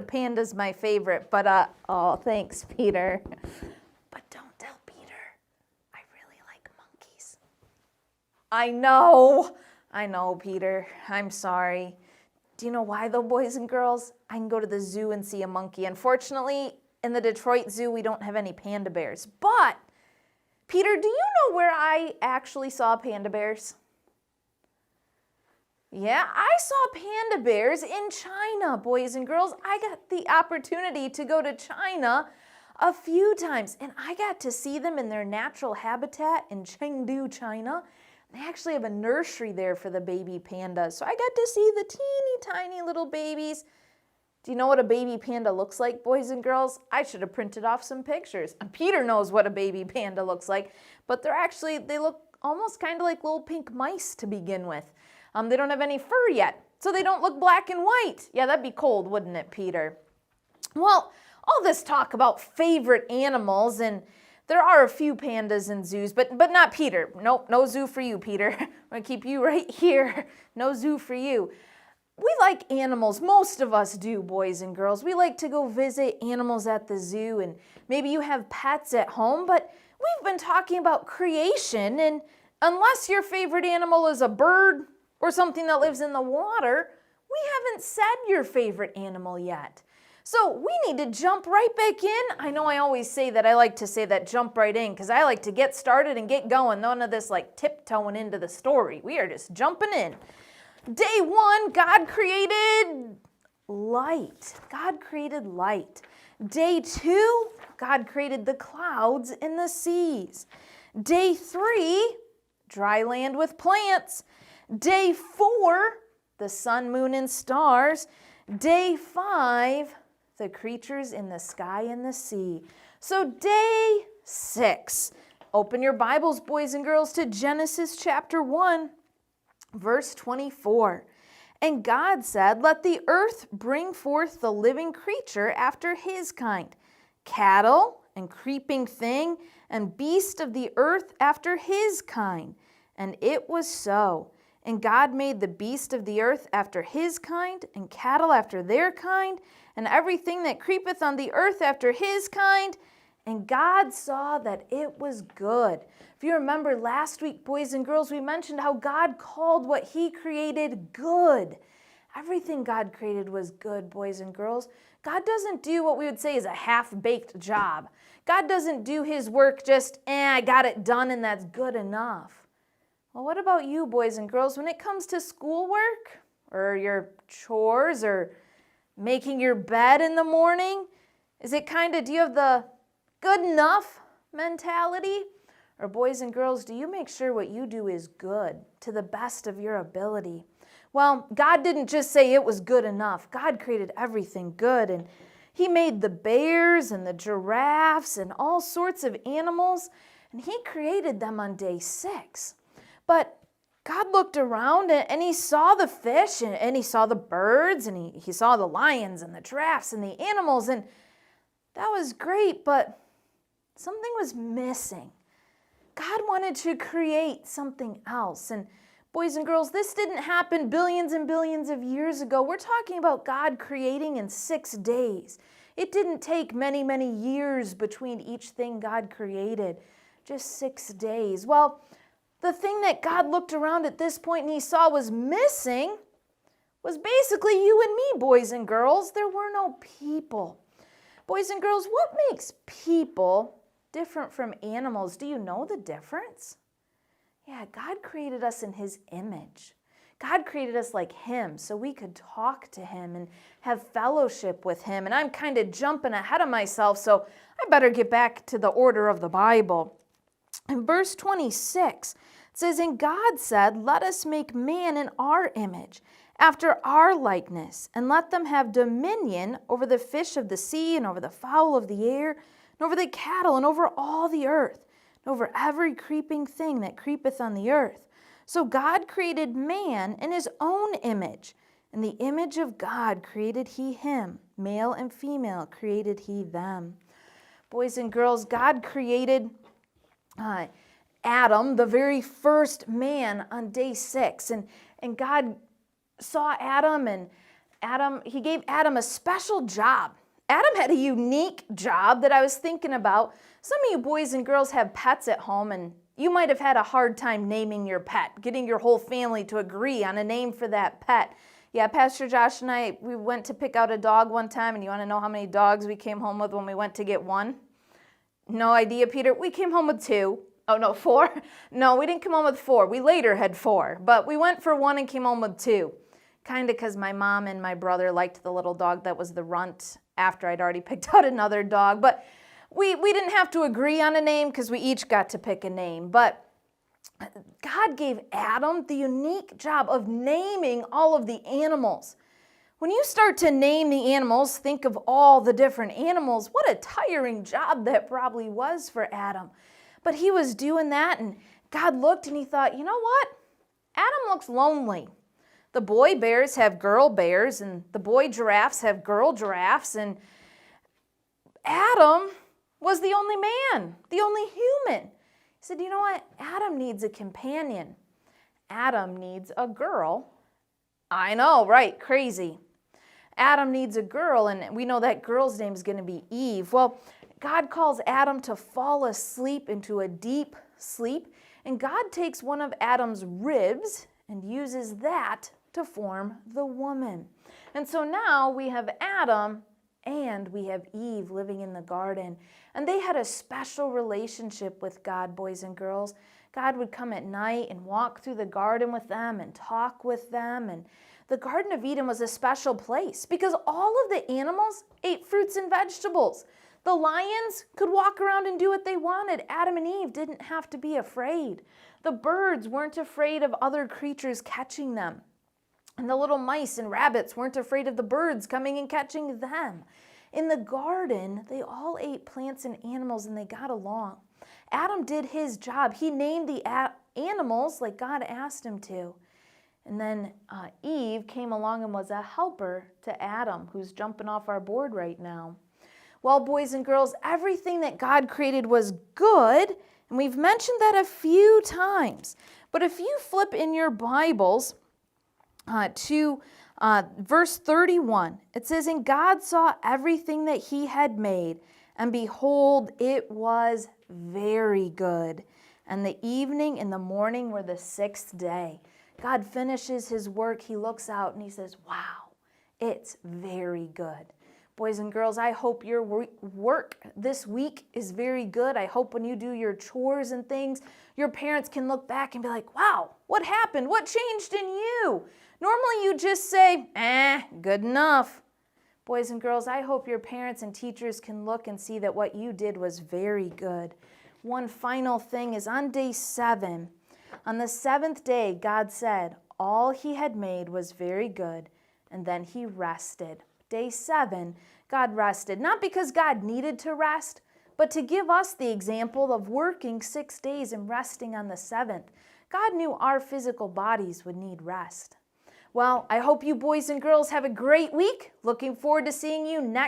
panda's my favorite, but, oh, thanks, Peter. But don't tell Peter, I really like monkeys. I know, Peter, I'm sorry. Do you know why though, boys and girls? I can go to the zoo and see a monkey. Unfortunately, in the Detroit Zoo, we don't have any panda bears. But, Peter, do you know where I actually saw panda bears? Yeah, I saw panda bears in China, boys and girls. I got the opportunity to go to China a few times, and I got to see them in their natural habitat in Chengdu, China. They actually have a nursery there for the baby pandas. So I got to see the teeny tiny little babies. Do you know what a baby panda looks like, boys and girls? I should have printed off some pictures. And Peter knows what a baby panda looks like, but they look almost kind of like little pink mice to begin with. They don't have any fur yet, so they don't look black and white. Yeah, that'd be cold, wouldn't it, Peter? Well, all this talk about favorite animals, and there are a few pandas in zoos, but not Peter. Nope, no zoo for you, Peter. I'm going to keep you right here. No zoo for you. We like animals. Most of us do, boys and girls. We like to go visit animals at the zoo, and maybe you have pets at home, but we've been talking about creation, and unless your favorite animal is a bird or something that lives in the water, we haven't said your favorite animal yet. So we need to jump right back in. I know I always say that. I like to say that jump right in because I like to get started and get going. None of this like tiptoeing into the story. We are just jumping in. Day 1, God created light. God created light. Day 2, God created the clouds and the seas. Day 3, dry land with plants. Day 4, the sun, moon, and stars. Day 5, the creatures in the sky and the sea. So day 6, open your Bibles, boys and girls, to Genesis chapter 1, verse 24. And God said, let the earth bring forth the living creature after his kind, cattle and creeping thing and beast of the earth after his kind. And it was so. And God made the beast of the earth after his kind, and cattle after their kind, and everything that creepeth on the earth after his kind. And God saw that it was good. If you remember last week, boys and girls, we mentioned how God called what he created good. Everything God created was good, boys and girls. God doesn't do what we would say is a half-baked job. God doesn't do his work just, I got it done and that's good enough. Well, what about you, boys and girls, when it comes to schoolwork or your chores or making your bed in the morning? Is it do you have the good enough mentality? Or boys and girls, do you make sure what you do is good to the best of your ability? Well, God didn't just say it was good enough. God created everything good, and he made the bears and the giraffes and all sorts of animals, and he created them on day 6. But God looked around and he saw the fish and he saw the birds and he saw the lions and the giraffes and the animals, and that was great, but something was missing. God wanted to create something else. And boys and girls, this didn't happen billions and billions of years ago. We're talking about God creating in 6 days. It didn't take many, many years between each thing God created, just 6 days. Well, the thing that God looked around at this point and he saw was missing was basically you and me, boys and girls. There were no people. Boys and girls, what makes people different from animals? Do you know the difference? Yeah, God created us in his image. God created us like him so we could talk to him and have fellowship with him. And I'm kind of jumping ahead of myself, so I better get back to the order of the Bible. In verse 26, it says, and God said, let us make man in our image, after our likeness, and let them have dominion over the fish of the sea, and over the fowl of the air, and over the cattle, and over all the earth, and over every creeping thing that creepeth on the earth. So God created man in his own image. In the image of God created he him, male and female created he them. Boys and girls, God created Adam, the very first man, on day 6. And God saw Adam and He gave Adam a special job. Adam had a unique job that I was thinking about. Some of you boys and girls have pets at home, and you might have had a hard time naming your pet, getting your whole family to agree on a name for that pet. Yeah, Pastor Josh and I, we went to pick out a dog one time, and you want to know how many dogs we came home with when we went to get one? No idea, Peter? We came home with 2. Oh, no, 4? No, we didn't come home with 4. We later had 4, but we went for 1 and came home with 2. Kind of because my mom and my brother liked the little dog that was the runt after I'd already picked out another dog. But we didn't have to agree on a name because we each got to pick a name. But God gave Adam the unique job of naming all of the animals. When you start to name the animals, think of all the different animals. What a tiring job that probably was for Adam. But he was doing that, and God looked and he thought, you know what? Adam looks lonely. The boy bears have girl bears, and the boy giraffes have girl giraffes, and Adam was the only man, the only human. He said, you know what? Adam needs a companion. Adam needs a girl. I know, right? Crazy. Adam needs a girl, and we know that girl's name is going to be Eve. Well, God calls Adam to fall asleep into a deep sleep, and God takes one of Adam's ribs and uses that to form the woman. And so now we have Adam and we have Eve living in the garden, and they had a special relationship with God, boys and girls. God would come at night and walk through the garden with them and talk with them, and the Garden of Eden was a special place because all of the animals ate fruits and vegetables. The lions could walk around and do what they wanted. Adam and Eve didn't have to be afraid. The birds weren't afraid of other creatures catching them. And the little mice and rabbits weren't afraid of the birds coming and catching them. In the garden, they all ate plants and animals and they got along. Adam did his job. He named the animals like God asked him to. And then Eve came along and was a helper to Adam, who's jumping off our board right now. Well, boys and girls, everything that God created was good, and we've mentioned that a few times. But if you flip in your Bibles to verse 31, it says, and God saw everything that he had made, and behold, it was very good. And the evening and the morning were the 6th day. God finishes his work, he looks out and he says, wow, it's very good. Boys and girls, I hope your work this week is very good. I hope when you do your chores and things, your parents can look back and be like, wow, what happened? What changed in you? Normally you just say, good enough. Boys and girls, I hope your parents and teachers can look and see that what you did was very good. One final thing is on day 7, on the 7th day, God said all he had made was very good, and then he rested. Day 7, God rested, not because God needed to rest, but to give us the example of working 6 days and resting on the 7th. God knew our physical bodies would need rest. Well, I hope you boys and girls have a great week. Looking forward to seeing you next